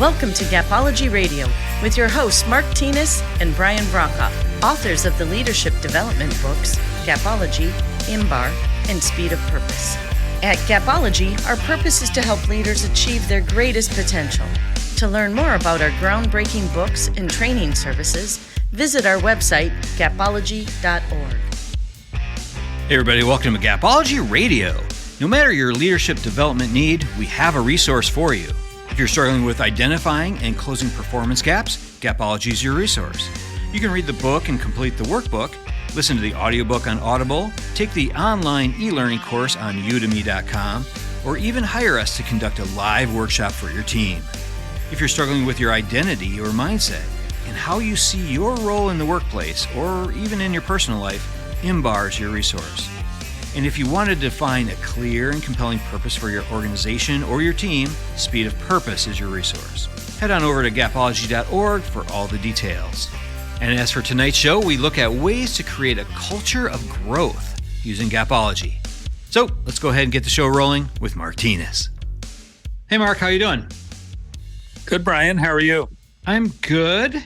Welcome to Gapology Radio with your hosts Mark Tinas and Brian Brokoff, authors of the leadership development books Gapology, IMBAR, and Speed of Purpose. At Gapology, our purpose is to help leaders achieve their greatest potential. To learn more about our groundbreaking books and training services, visit our website, gapology.org. Hey everybody, welcome to Gapology Radio. No matter your leadership development need, we have a resource for you. If you're struggling with identifying and closing performance gaps, Gapology is your resource. You can read the book and complete the workbook, listen to the audiobook on Audible, take the online e-learning course on udemy.com, or even hire us to conduct a live workshop for your team. If you're struggling with your identity or mindset and how you see your role in the workplace or even in your personal life, IMBAR is your resource. And if you want to define a clear and compelling purpose for your organization or your team, Speed of Purpose is your resource. Head on over to gapology.org for all the details. And as for tonight's show, we look at ways to create a culture of growth using Gapology. So let's go ahead and get the show rolling with Mark Tinas. Hey Mark, how you doing? Good, Brian. How are you? I'm good.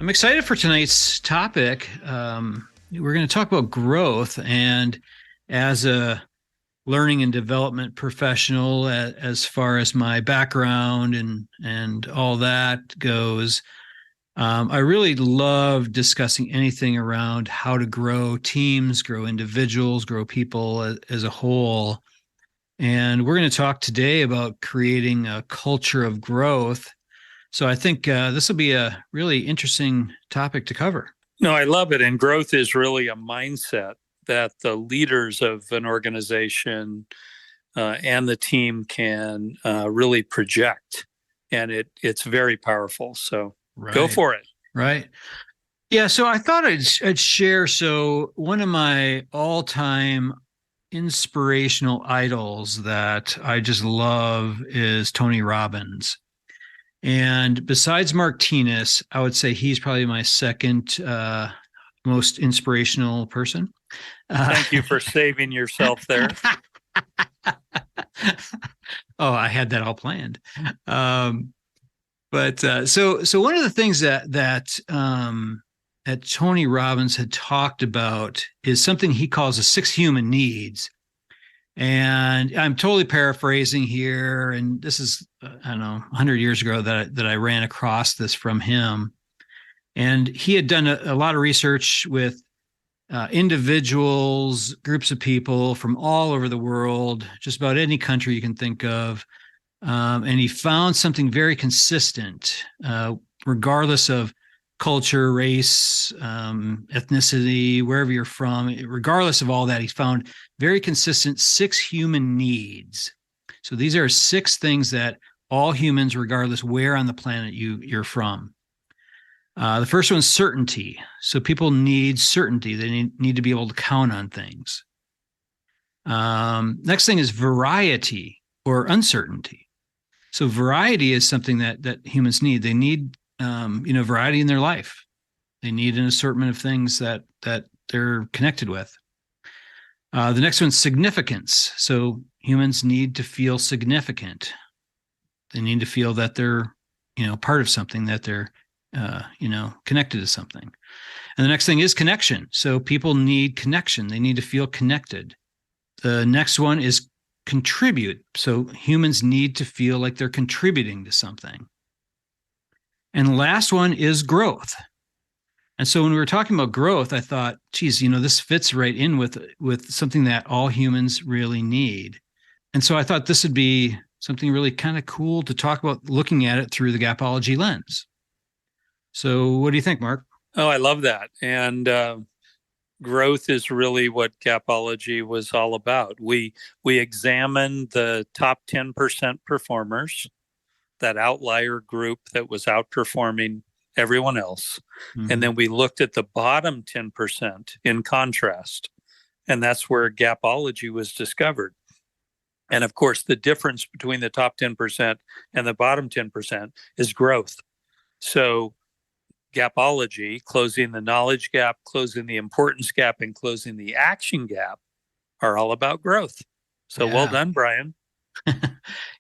I'm excited for tonight's topic. We're going to talk about growth, and as a learning and development professional, as far as my background and all that goes, I really love discussing anything around how to grow teams, grow individuals, grow people as a whole. And we're going to talk today about creating a culture of growth. So I think this will be a really interesting topic to cover. No, I love it. And growth is really a mindset that the leaders of an organization and the team can really project. And it's very powerful. So Go for it. Right. Yeah. So I thought I'd share. So one of my all-time inspirational idols that I just love is Tony Robbins. And besides Mark Tinas, I would say he's probably my second most inspirational person. Thank you for saving yourself there. Oh, I had that all planned. But so one of the things that Tony Robbins had talked about is something he calls the 6 human needs. And I'm totally paraphrasing here. And this is, 100 years ago that I ran across this from him. And he had done a lot of research with individuals, groups of people from all over the world, just about any country you can think of. And he found something very consistent, regardless of culture, race, ethnicity, wherever you're from, regardless of all that, he found very consistent 6 human needs. So these are 6 things that all humans, regardless where on the planet you're from. The first one's certainty. So people need certainty. They need to be able to count on things. Next thing is variety or uncertainty. So variety is something that humans need. They need, variety in their life. They need an assortment of things that they're connected with. The next one's significance. So humans need to feel significant. They need to feel that they're, part of something, that they're, connected to something. And the next thing is connection. So people need connection. They need to feel connected. The next one is contribute. So humans need to feel like they're contributing to something. And the last one is growth. And so when we were talking about growth, I thought, geez, this fits right in with something that all humans really need. And so I thought this would be something really kind of cool to talk about, looking at it through the Gapology lens. So what do you think, Mark? Oh, I love that. And growth is really what Gapology was all about. We examined the top 10% performers, that outlier group that was outperforming everyone else. Mm-hmm. And then we looked at the bottom 10% in contrast. And that's where Gapology was discovered. And of course, the difference between the top 10% and the bottom 10% is growth. So Gapology, closing the knowledge gap, closing the importance gap, and closing the action gap are all about growth. So Well done, Brian.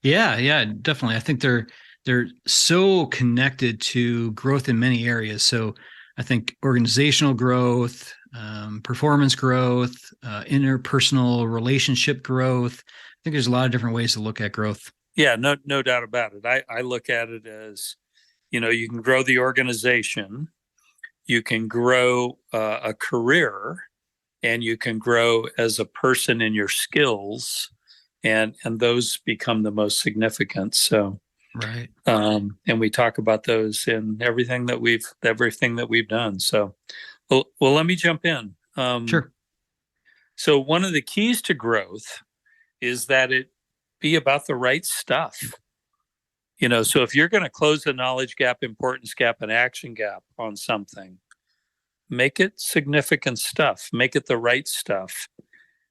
Yeah, definitely. I think they're they're so connected to growth in many areas. So I think organizational growth, performance growth, interpersonal relationship growth. I think there's a lot of different ways to look at growth. Yeah, no doubt about it. I look at it as, you can grow the organization, you can grow a career, and you can grow as a person in your skills, and those become the most significant. So, right. And we talk about those in everything that we've done. So, well, let me jump in. Sure. So one of the keys to growth is that it be about the right stuff. So if you're going to close the knowledge gap, importance gap, and action gap on something, make it significant stuff, make it the right stuff.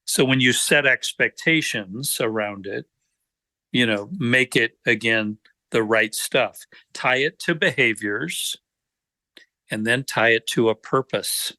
So when you set expectations around it, make it, again, the right stuff. Tie it to behaviors, and then tie it to a purpose.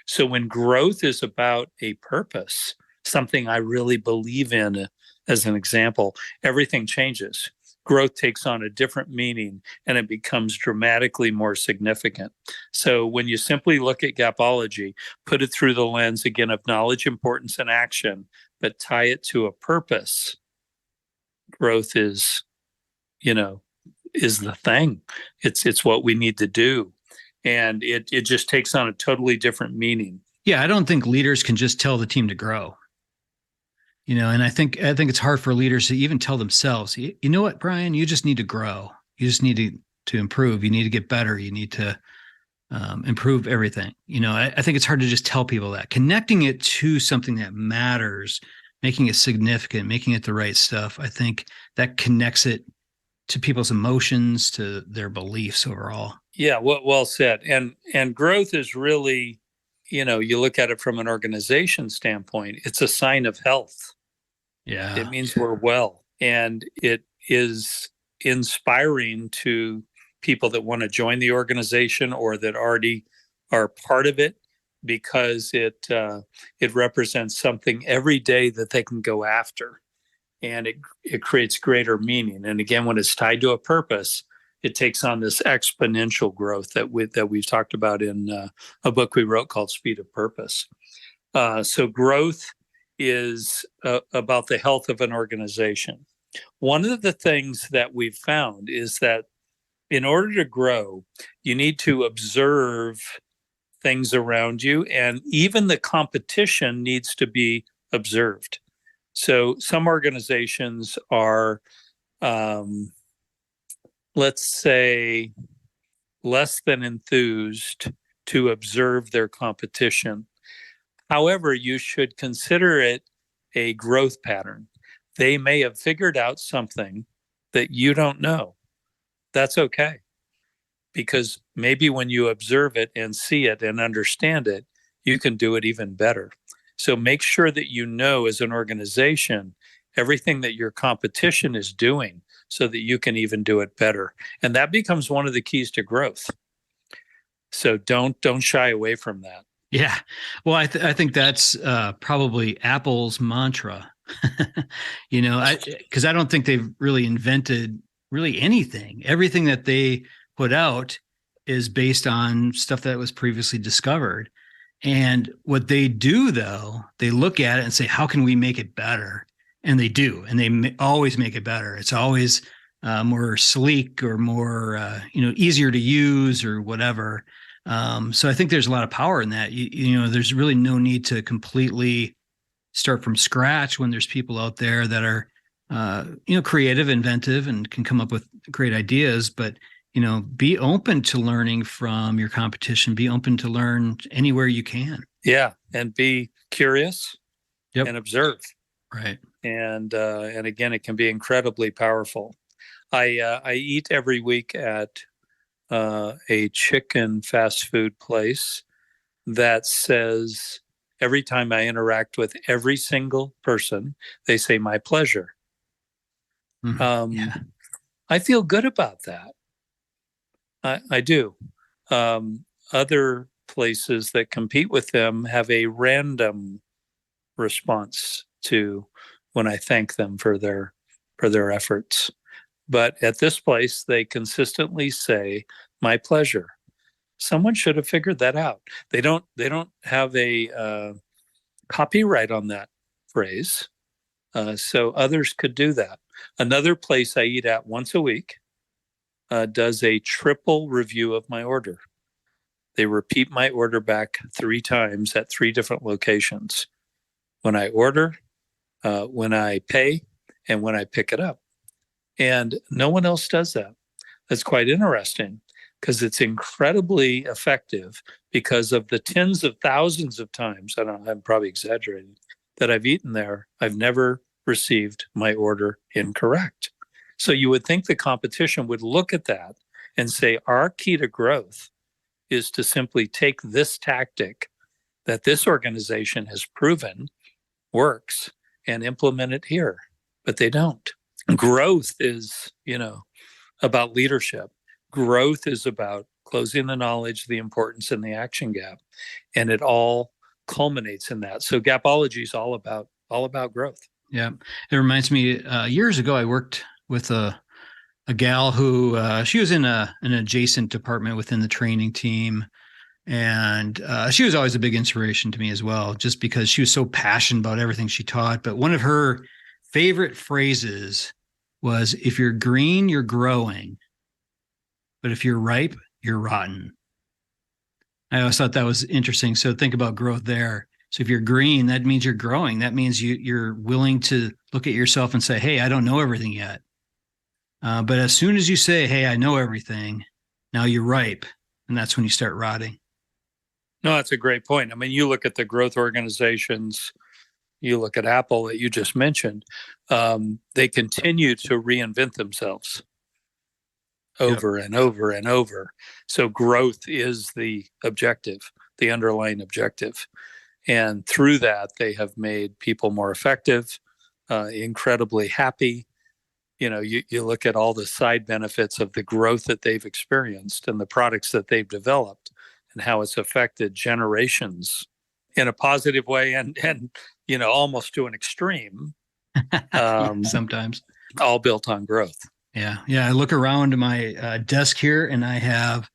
So when growth is about a purpose, something I really believe in, as an example, everything changes. Growth takes on a different meaning, and it becomes dramatically more significant. So when you simply look at Gapology, put it through the lens, again, of knowledge, importance, and action, but tie it to a purpose, growth is the thing. It's what we need to do. And it just takes on a totally different meaning. Yeah, I don't think leaders can just tell the team to grow. And I think it's hard for leaders to even tell themselves, you know what, Brian, you just need to grow. You just need to improve. You need to get better. You need to improve everything. I think it's hard to just tell people that. Connecting it to something that matters, making it significant, making it the right stuff, I think that connects it to people's emotions, to their beliefs overall. Yeah, well said. And growth is really, you look at it from an organization standpoint, it's a sign of health. Yeah. It means we're well. And it is inspiring to people that want to join the organization or that already are part of it, because it represents something every day that they can go after. And it creates greater meaning. And again, when it's tied to a purpose, it takes on this exponential growth that we've talked about in a book we wrote called Speed of Purpose. So growth is about the health of an organization. One of the things that we've found is that in order to grow, you need to observe things around you, and even the competition needs to be observed. So some organizations are, let's say, less than enthused to observe their competition. However, you should consider it a growth pattern. They may have figured out something that you don't know. That's okay. Because maybe when you observe it and see it and understand it, you can do it even better. So make sure that you know, as an organization, everything that your competition is doing, so that you can even do it better. And that becomes one of the keys to growth. So don't shy away from that. Yeah. Well, I think that's probably Apple's mantra, because I don't think they've really invented really anything. Everything that they put out is based on stuff that was previously discovered. And what they do, though, they look at it and say, how can we make it better? And they do. And they always make it better. It's always more sleek or more, easier to use or whatever. So I think there's a lot of power in that. There's really no need to completely start from scratch when there's people out there that are, creative, inventive, and can come up with great ideas. But, be open to learning from your competition. Be open to learn anywhere you can. Yeah. And be curious. Yep. And observe. Right. And again, it can be incredibly powerful. I eat every week at a chicken fast food place that says, every time I interact with every single person, they say, my pleasure. Yeah. I feel good about that. I do. Other places that compete with them have a random response to when I thank them for their efforts. But at this place, they consistently say, "My pleasure." Someone should have figured that out. They don't have a copyright on that phrase, so others could do that. Another place I eat at once a week does a triple review of my order. They repeat my order back 3 times at 3 different locations: when I order, when I pay, and when I pick it up. And no one else does that. That's quite interesting because it's incredibly effective because of the tens of thousands of times, I'm probably exaggerating, that I've eaten there. I've never received my order incorrect. So you would think the competition would look at that and say, our key to growth is to simply take this tactic that this organization has proven works and implement it here, but they don't. Growth is, about leadership. Growth is about closing the knowledge, the importance, and the action gap, and it all culminates in that. So Gapology is all about growth. Yeah, it reminds me. Years ago, I worked with a gal who she was in an adjacent department within the training team. And she was always a big inspiration to me as well, just because she was so passionate about everything she taught. But one of her favorite phrases was, if you're green, you're growing. But if you're ripe, you're rotten. I always thought that was interesting. So think about growth there. So if you're green, that means you're growing. That means you're willing to look at yourself and say, hey, I don't know everything yet. But as soon as you say, hey, I know everything, now you're ripe. And that's when you start rotting. No, that's a great point. I mean, you look at the growth organizations, you look at Apple that you just mentioned, they continue to reinvent themselves over and over and over. So growth is the objective, the underlying objective. And through that, they have made people more effective, incredibly happy. You look at all the side benefits of the growth that they've experienced and the products that they've developed and how it's affected generations in a positive way and almost to an extreme. Sometimes. All built on growth. Yeah. I look around my desk here and I have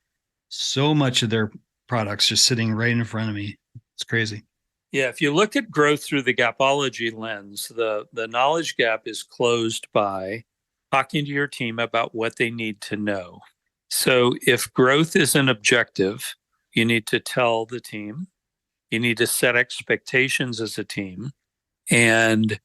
so much of their products just sitting right in front of me. It's crazy. Yeah, if you look at growth through the Gapology lens, the knowledge gap is closed by talking to your team about what they need to know. So if growth is an objective, you need to tell the team, you need to set expectations as a team, and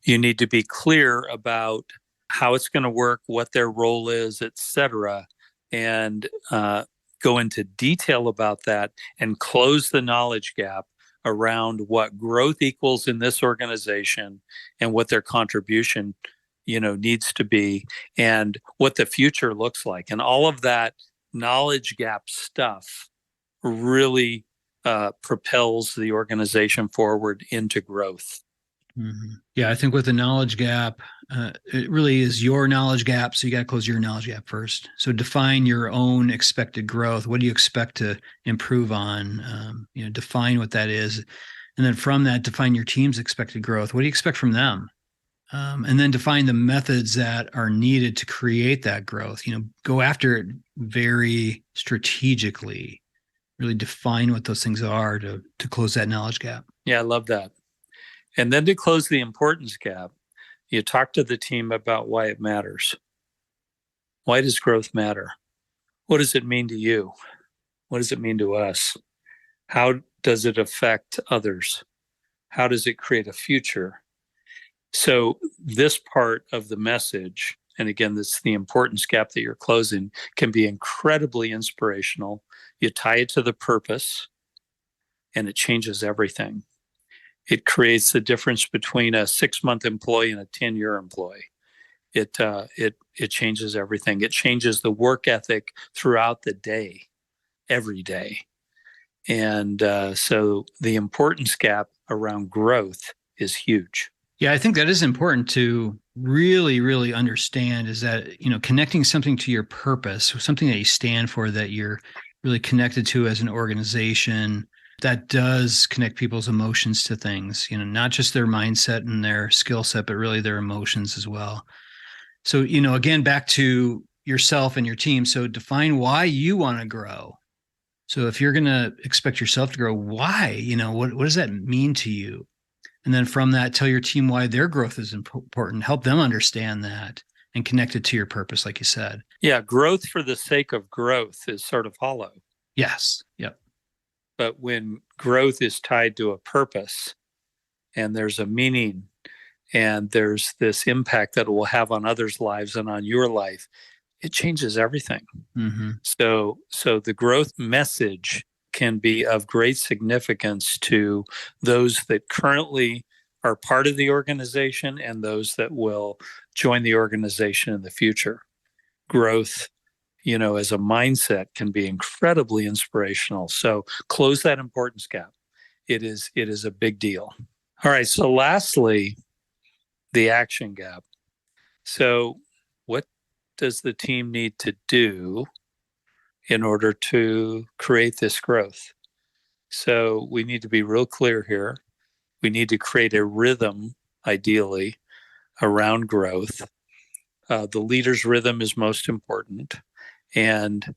you need to be clear about how it's going to work, what their role is, et cetera, and go into detail about that and close the knowledge gap around what growth equals in this organization and what their contribution needs to be and what the future looks like. And all of that knowledge gap stuff really propels the organization forward into growth. Mm-hmm. Yeah, I think with the knowledge gap, it really is your knowledge gap. So you got to close your knowledge gap first. So define your own expected growth. What do you expect to improve on? Define what that is. And then from that, define your team's expected growth. What do you expect from them? And then define the methods that are needed to create that growth. Go after it very strategically, really define what those things are to close that knowledge gap. Yeah, I love that. And then to close the importance gap, you talk to the team about why it matters. Why does growth matter? What does it mean to you? What does it mean to us? How does it affect others? How does it create a future? So this part of the message, and again, this the importance gap that you're closing, can be incredibly inspirational. You tie it to the purpose, and it changes everything. It creates the difference between a 6-month employee and a 10-year employee. It changes everything. It changes the work ethic throughout the day, every day. And so the importance gap around growth is huge. Yeah, I think that is important to really, really understand is that, connecting something to your purpose, something that you stand for, that you're really connected to as an organization, that does connect people's emotions to things, not just their mindset and their skill set, but really their emotions as well. So, again, back to yourself and your team. So define why you want to grow. So if you're going to expect yourself to grow, why, what does that mean to you? And then from that, tell your team why their growth is important. Help them understand that and connect it to your purpose, like you said. Yeah, growth for the sake of growth is sort of hollow. Yes. Yep. But when growth is tied to a purpose and there's a meaning and there's this impact that it will have on others' lives and on your life, it changes everything. Mm-hmm. So the growth message can be of great significance to those that currently are part of the organization and those that will join the organization in the future. Growth, as a mindset can be incredibly inspirational. So close that importance gap. It is a big deal. All right. So lastly, the action gap. So what does the team need to do in order to create this growth? So we need to be real clear here. We need to create a rhythm, ideally, around growth. The leader's rhythm is most important. And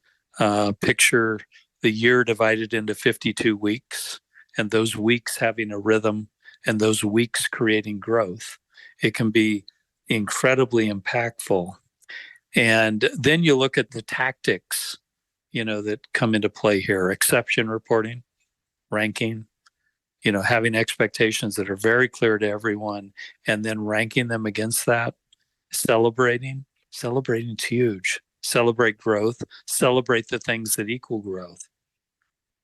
picture the year divided into 52 weeks, and those weeks having a rhythm and those weeks creating growth. It can be incredibly impactful. And then you look at the tactics, that come into play here: exception reporting, ranking, having expectations that are very clear to everyone, and then ranking them against that, celebrating. Celebrating's huge. Celebrate growth, celebrate the things that equal growth.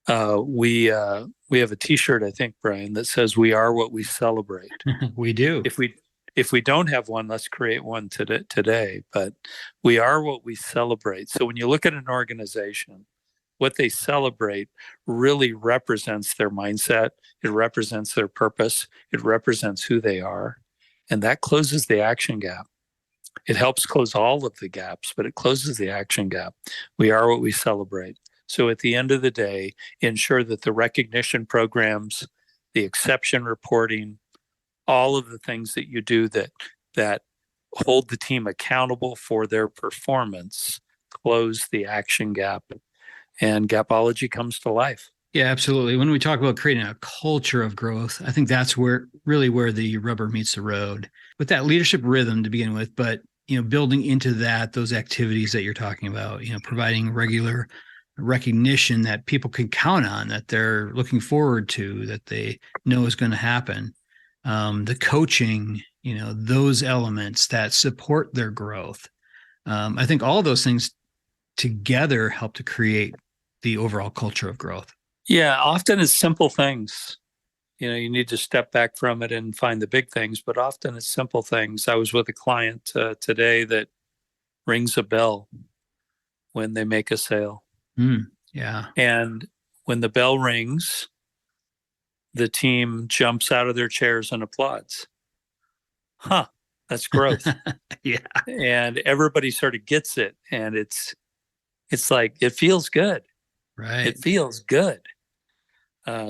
We have a T-shirt, I think, Brian, that says "We are what we celebrate." We do. If we don't have one, let's create one today. But we are what we celebrate. So when you look at an organization, what they celebrate really represents their mindset. It represents their purpose. It represents who they are, and that closes the action gap. It helps close all of the gaps, but it closes the action gap. We are what we celebrate. So at the end of the day, ensure that the recognition programs, the exception reporting, all of the things that you do that hold the team accountable for their performance, close the action gap, and Gapology comes to life. Yeah, absolutely. When we talk about creating a culture of growth, I think that's where the rubber meets the road, with that leadership rhythm to begin with, but building into that, those activities that you're talking about, providing regular recognition that people can count on, that they're looking forward to, that they know is going to happen. The coaching, those elements that support their growth. I think all those things together help to create the overall culture of growth. Yeah, often it's simple things. You need to step back from it and find the big things, but often it's simple things. I was with a client today that rings a bell when they make a sale. Yeah. And when the bell rings, the team jumps out of their chairs and applauds. That's growth. Yeah. And everybody sort of gets it. And it's like, it feels good. Right. It feels good.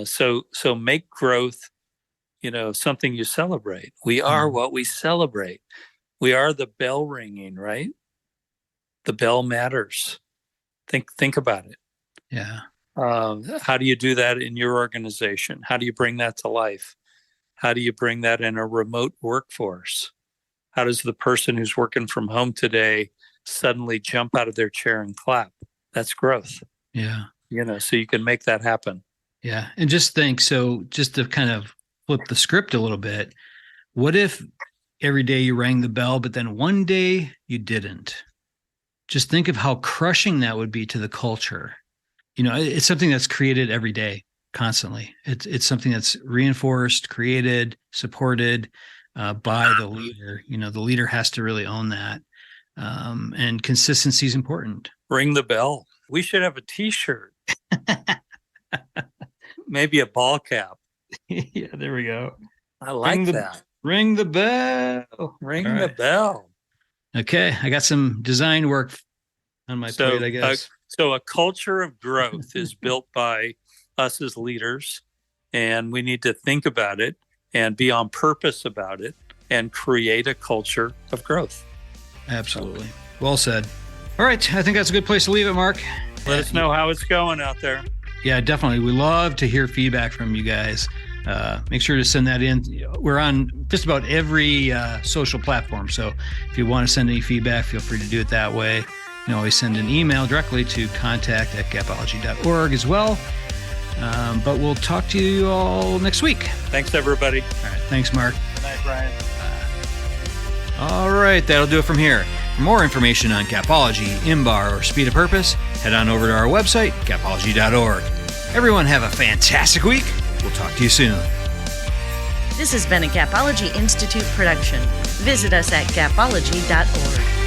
So make growth, something you celebrate. We are what we celebrate. We are the bell ringing, right? The bell matters. Think about it. Yeah. How do you do that in your organization? How do you bring that to life? How do you bring that in a remote workforce? How does the person who's working from home today suddenly jump out of their chair and clap? That's growth. Yeah. So you can make that happen. Yeah. And just think, so just to kind of flip the script a little bit, what if every day you rang the bell, but then one day you didn't? Just think of how crushing that would be to the culture. It's something that's created every day, constantly. It's something that's reinforced, created, supported by the leader. The leader has to really own that. And consistency is important. Ring the bell. We should have a T-shirt. Maybe a ball cap. Yeah, there we go. I like that. Ring the bell. Ring the bell. Okay, I got some design work on my plate, I guess. So a culture of growth is built by us as leaders, and we need to think about it and be on purpose about it and create a culture of growth. Absolutely. Well said. All right. I think that's a good place to leave it, Mark. Let us know how it's going out there. Yeah, definitely. We love to hear feedback from you guys. Make sure to send that in. We're on just about every social platform. So if you want to send any feedback, feel free to do it that way. You can always send an email directly to contact@gapology.org as well. But we'll talk to you all next week. Thanks, everybody. All right. Thanks, Mark. Good night, Brian. All right. That'll do it from here. For more information on Gapology, IMBAR, or Speed of Purpose, head on over to our website, gapology.org. Everyone have a fantastic week. We'll talk to you soon. This has been a Gapology Institute production. Visit us at gapology.org.